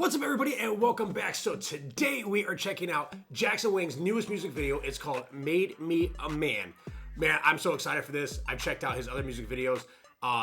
What's up, everybody, and welcome back. So today we are checking out Jackson Wang's newest music video. It's called Made Me a Man. Man, I'm so excited for this. I've checked out his other music videos.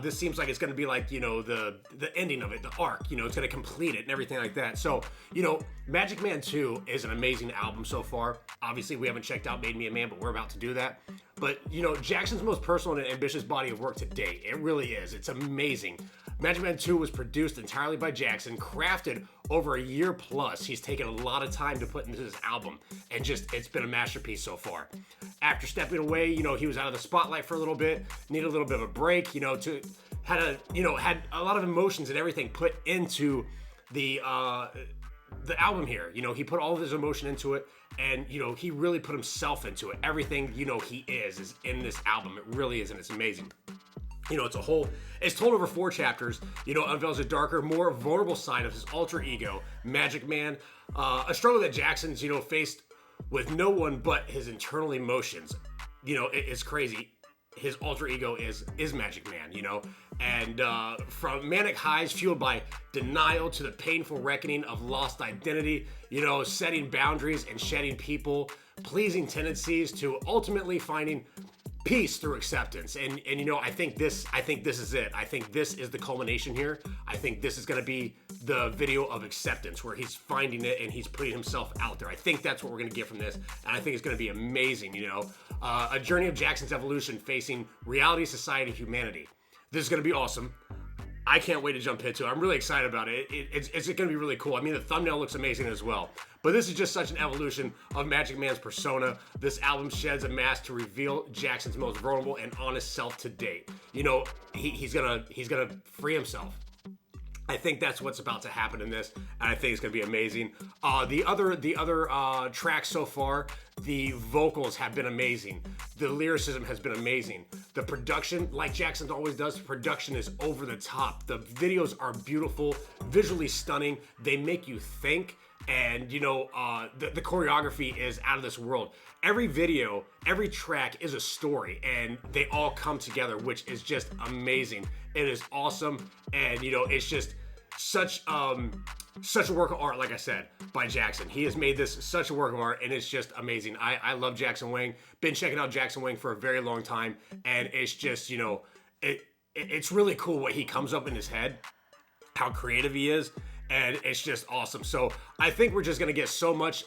This seems like it's going to be like, the ending of it, the arc, it's going to complete it and everything like that. So, MAGICMAN 2 is an amazing album so far. Obviously, we haven't checked out Made Me a Man, but we're about to do that. But, Jackson's most personal and ambitious body of work to date. It really is. It's amazing. MAGICMAN 2 was produced entirely by Jackson, crafted over a year plus. He's taken a lot of time to put into this album, and it's been a masterpiece so far. After stepping away, he was out of the spotlight for a little bit, needed a little bit of a break, had a lot of emotions and everything put into the album here. He put all of his emotion into it, and he really put himself into it. Everything he is in this album. It really is, and it's amazing. It's told over 4 chapters, unveils a darker, more vulnerable side of his alter ego, MAGICMAN, a struggle that Jackson's, faced with no one but his internal emotions. It's crazy. His alter ego is MAGICMAN, and from manic highs fueled by denial to the painful reckoning of lost identity, setting boundaries and shedding people, pleasing tendencies to ultimately finding peace through acceptance. And I think this is it. I think this is the culmination here. I think this is going to be the video of acceptance, where he's finding it and he's putting himself out there. I think that's what we're going to get from this, and I think it's going to be amazing. A journey of Jackson's evolution facing reality, society, humanity. This is going to be awesome. I can't wait to jump into it. I'm really excited about it. It's going to be really cool. I mean, the thumbnail looks amazing as well. But this is just such an evolution of MAGICMAN's persona. This album sheds a mask to reveal Jackson's most vulnerable and honest self to date. He's gonna free himself. I think that's what's about to happen in this, and I think it's gonna be amazing. The other tracks so far, the vocals have been amazing. The lyricism has been amazing. The production, like Jackson always does, the production is over the top. The videos are beautiful, visually stunning. They make you think, and the choreography is out of this world. Every video, every track is a story, and they all come together, which is just amazing. It is awesome, and it's just such a work of art, like I said, by Jackson. He has made this such a work of art, and it's just amazing. I love Jackson Wang. Been checking out Jackson Wang for a very long time, and it's just, it's really cool what he comes up in his head, how creative he is, and it's just awesome. So I think we're just going to get so much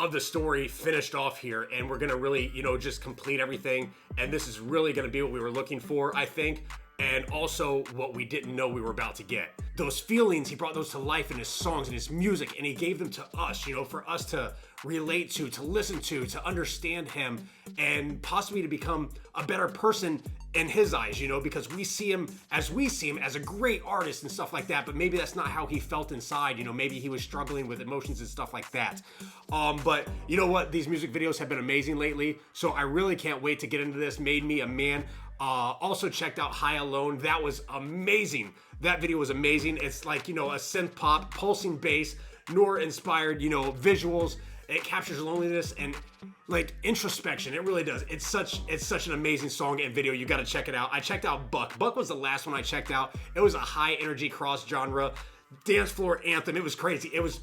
of the story finished off here, and we're going to really, just complete everything, and this is really going to be what we were looking for, I think. And also what we didn't know we were about to get. Those feelings, he brought those to life in his songs and his music, and he gave them to us, for us to relate to listen to understand him, and possibly to become a better person in his eyes, because we see him as a great artist and stuff like that, but maybe that's not how he felt inside. Maybe he was struggling with emotions and stuff like that. But you know what? These music videos have been amazing lately, so I really can't wait to get into this. Made Me a Man. Also checked out High Alone. That was amazing. That video was amazing. It's like, a synth pop, pulsing bass, Nora inspired, visuals. It captures loneliness and like introspection. It really does. It's such an amazing song and video. You got to check it out. I checked out Buck. Buck was the last one I checked out. It was a high energy cross genre dance floor anthem. It was crazy. It was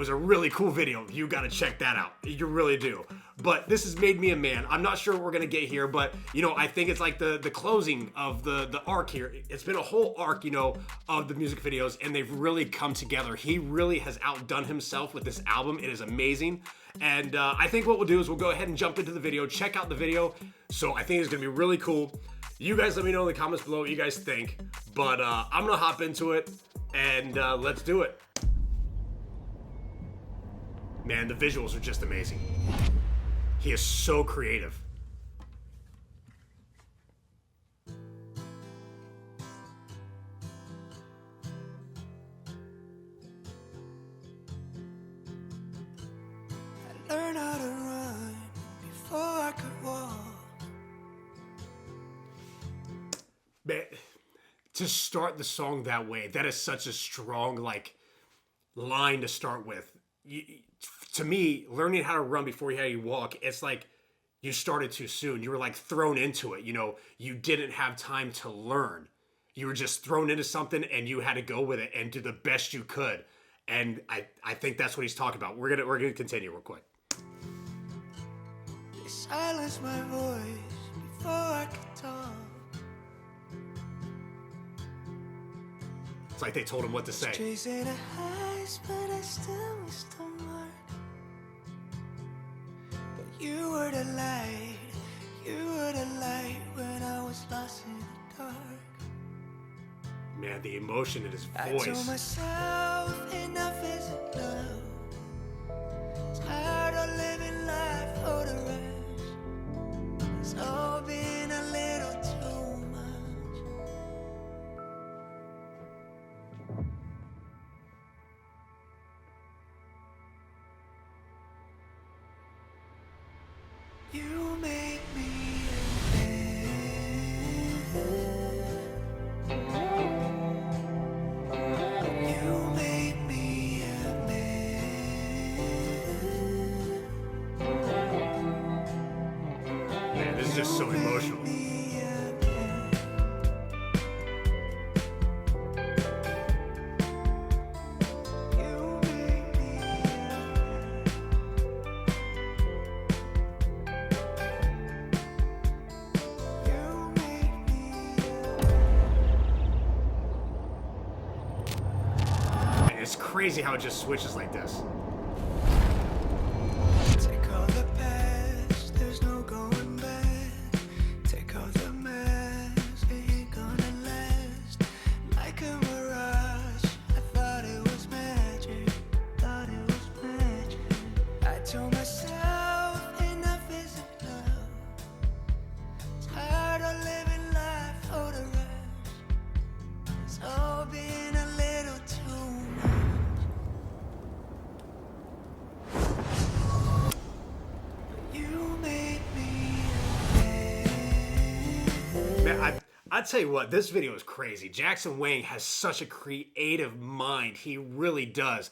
a really cool video. You got to check that out. You really do. But this has Made Me a Man. I'm not sure what we're going to get here, but, I think it's like the closing of the arc here. It's been a whole arc, of the music videos, and they've really come together. He really has outdone himself with this album. It is amazing. And I think what we'll do is we'll go ahead and jump into the video, check out the video. So I think it's going to be really cool. You guys let me know in the comments below what you guys think. But I'm going to hop into it, and let's do it. Man, the visuals are just amazing. He is so creative. I learned how to run before I could walk. Man, to start the song that way, that is such a strong, line to start with. To me, learning how to run before you walk, it's like you started too soon. You were thrown into it. You didn't have time to learn. You were just thrown into something and you had to go with it and do the best you could. And I think that's what he's talking about. We're gonna continue real quick. They silenced my voice before I could talk. It's like they told him what to say. Chasing a highs, but I still missed the mark. But you were the light, you were the light when I was lost in the dark. Man, the emotion in his I voice. told myself enough isn't love. Tired of living life for the rest. It's all been a little too much. You made me a man. You made me a man. Man, this is just so emotional. Me a man. You made me You made me It's crazy how it just switches like this. Take all the past, there's no going back. Take all the mess, it ain't gonna last. Like a mirage, I thought it was magic. Thought it was magic. I told myself enough isn't love. Tired of living life for the rest. It's all been a little too much. You made me a Man, I tell you what, this video is crazy. Jackson Wang has such a creative mind. He really does.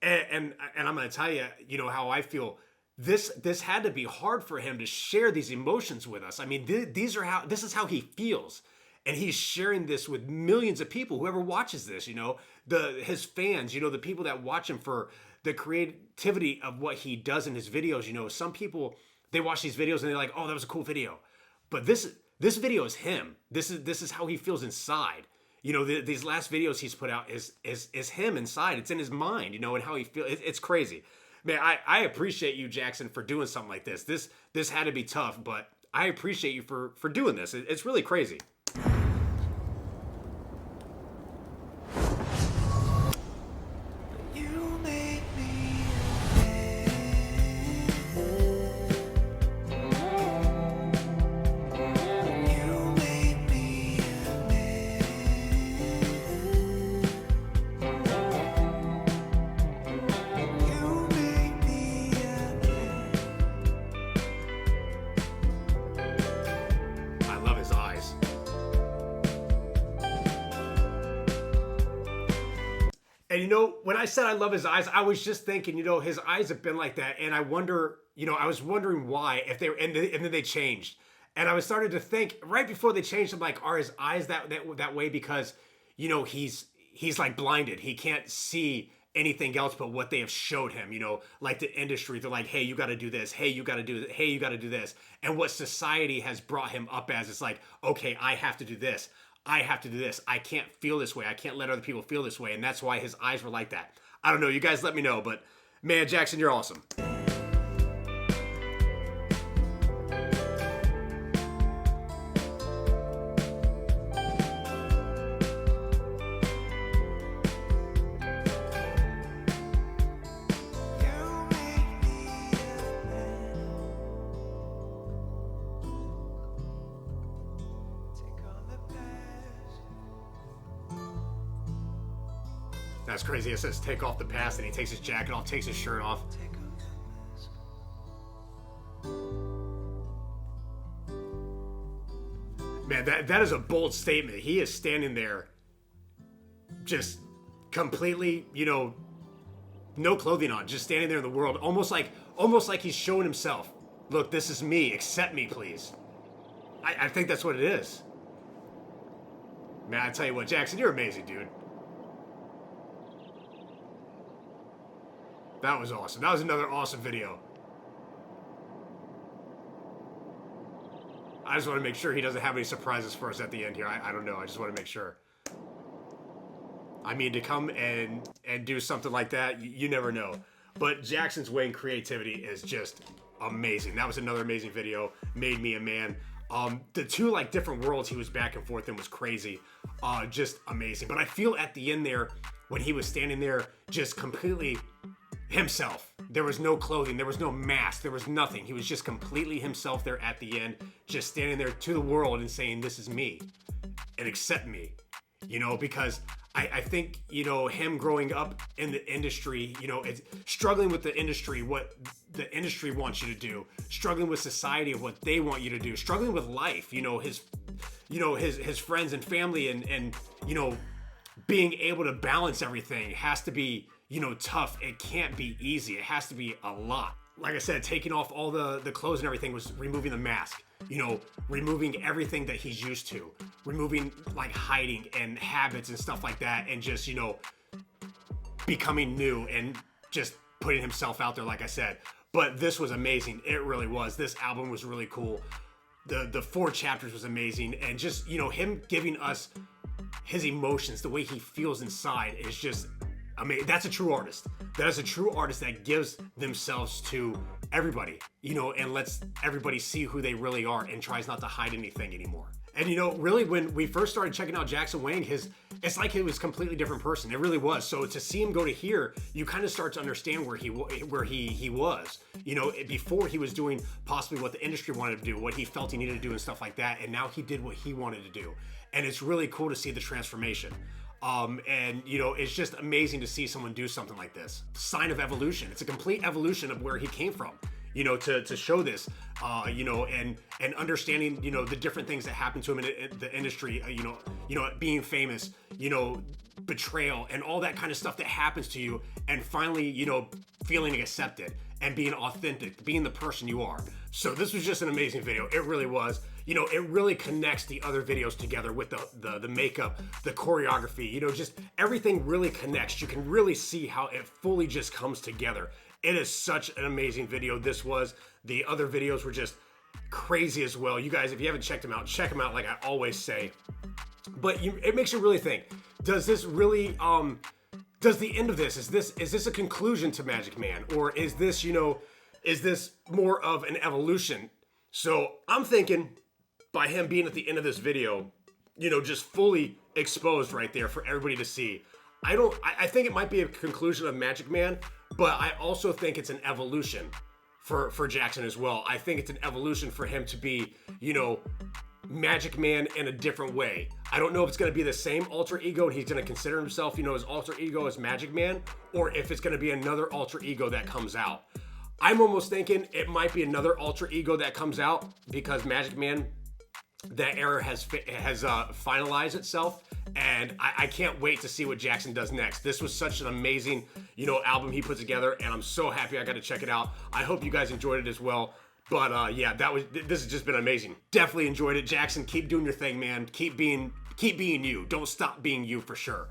And I'm gonna tell you, you know how I feel. This had to be hard for him to share these emotions with us. I mean, this is how he feels, and he's sharing this with millions of people. Whoever watches this, you know, his fans, you know, the people that watch him for the creativity of what he does in his videos. You know, some people, they watch these videos and they're like, oh, that was a cool video, but this video is him. This is how he feels inside. You know, these last videos he's put out is him inside. It's in his mind, you know, and how he feels. It's crazy. Man, I appreciate you, Jackson, for doing something like this. This had to be tough, but I appreciate you for doing this. It's really crazy. You made me You made me a man. You made me a man. I love his eyes. And you know, when I said I love his eyes, I was just thinking, you know, his eyes have been like that, and I wonder, you know, I was wondering why, if they were, and then they changed, and I was starting to think right before they changed, I'm like, are his eyes that way because, you know, he's like blinded, he can't see anything else but what they have showed him, you know, like the industry, they're like, hey, you got to do this, hey, you got to do this, hey, you got to do this, and what society has brought him up as, it's like, okay, I have to do this. I have to do this. I can't feel this way. I can't let other people feel this way. And that's why his eyes were like that. I don't know. You guys let me know. But man, Jackson, you're awesome. You made me a man. Take all the past. That's crazy. It says take off the past, and he takes his jacket off, takes his shirt off. Take off the mask. Man, that is a bold statement. He is standing there just completely, you know, no clothing on, just standing there in the world, almost like he's showing himself. Look, this is me. Accept me, please. I think that's what it is. Man, I tell you what, Jackson, you're amazing, dude. That was awesome. That was another awesome video. I just want to make sure he doesn't have any surprises for us at the end here. I don't know. I just want to make sure. I mean, to come and do something like that, you never know. But Jackson's Wang creativity is just amazing. That was another amazing video. Made me a man. The two like different worlds he was back and forth in was crazy. Just amazing. But I feel at the end there, when he was standing there just completely himself. There was no clothing, there was no mask, there was nothing. He was just completely himself there at the end, just standing there to the world and saying, this is me and accept me, you know, because I think, you know, him growing up in the industry, you know, it's struggling with the industry, what the industry wants you to do, struggling with society of what they want you to do, struggling with life, you know, his friends and family and, you know, being able to balance everything has to be, you know, tough. It can't be easy. It has to be a lot. Like I said, taking off all the clothes and everything was removing the mask, you know, removing everything that he's used to, removing like hiding and habits and stuff like that, and just, you know, becoming new and just putting himself out there, like I said. But this was amazing. It really was. This album was really cool. The 4 chapters was amazing. And just, you know, him giving us his emotions, the way he feels inside is just amazing. That's a true artist. That is a true artist that gives themselves to everybody, you know, and lets everybody see who they really are and tries not to hide anything anymore. And, you know, really when we first started checking out Jackson Wang, it's like he was a completely different person. It really was. So to see him go to here, you kind of start to understand where he was, you know, before he was doing possibly what the industry wanted to do, what he felt he needed to do and stuff like that. And now he did what he wanted to do. And it's really cool to see the transformation. And, you know, it's just amazing to see someone do something like this. Sign of evolution. It's a complete evolution of where he came from, you know, to show this, you know, and understanding, you know, the different things that happen to him in the industry, you know, being famous, you know, betrayal and all that kind of stuff that happens to you, and finally, you know, feeling accepted and being authentic, being the person you are. So this was just an amazing video. It really was. You know, it really connects the other videos together with the makeup, the choreography, you know, just everything really connects. You can really see how it fully just comes together. It is such an amazing video. This was. The other videos were just crazy as well. You guys, if you haven't checked them out, check them out like I always say. But it makes you really think, does this really, does the end of this, is this a conclusion to Magic Man? Or is this, you know, is this more of an evolution? So I'm thinking by him being at the end of this video, you know, just fully exposed right there for everybody to see. I think it might be a conclusion of Magic Man, but I also think it's an evolution for Jackson as well. I think it's an evolution for him to be, you know, Magic Man in a different way. I don't know if it's going to be the same alter ego and he's going to consider himself, you know, his alter ego as Magic Man, or if it's going to be another alter ego that comes out. I'm almost thinking it might be another alter ego that comes out because Magic Man, that era has finalized itself, and I can't wait to see what Jackson does next. This was such an amazing, you know, album he put together, and I'm so happy I got to check it out. I hope you guys enjoyed it as well. But yeah, this has just been amazing. Definitely enjoyed it. Jackson, keep doing your thing, man. Keep being you. Don't stop being you for sure.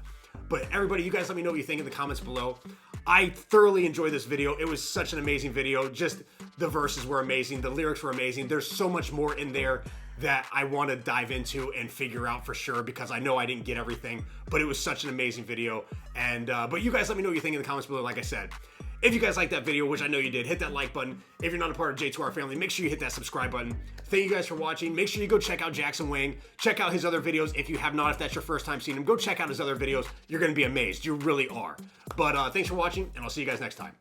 But everybody, you guys let me know what you think in the comments below. I thoroughly enjoyed this video. It was such an amazing video. Just the verses were amazing. The lyrics were amazing. There's so much more in there that I want to dive into and figure out for sure, because I know I didn't get everything, but it was such an amazing video. And but you guys let me know what you think in the comments below. Like I said, if you guys liked that video, which I know you did, hit that like button. If you're not a part of J2R family, make sure you hit that subscribe button. Thank you guys for watching. Make sure you go check out Jackson Wang. Check out his other videos. If you have not, if that's your first time seeing him, go check out his other videos. You're going to be amazed. You really are. But thanks for watching, and I'll see you guys next time.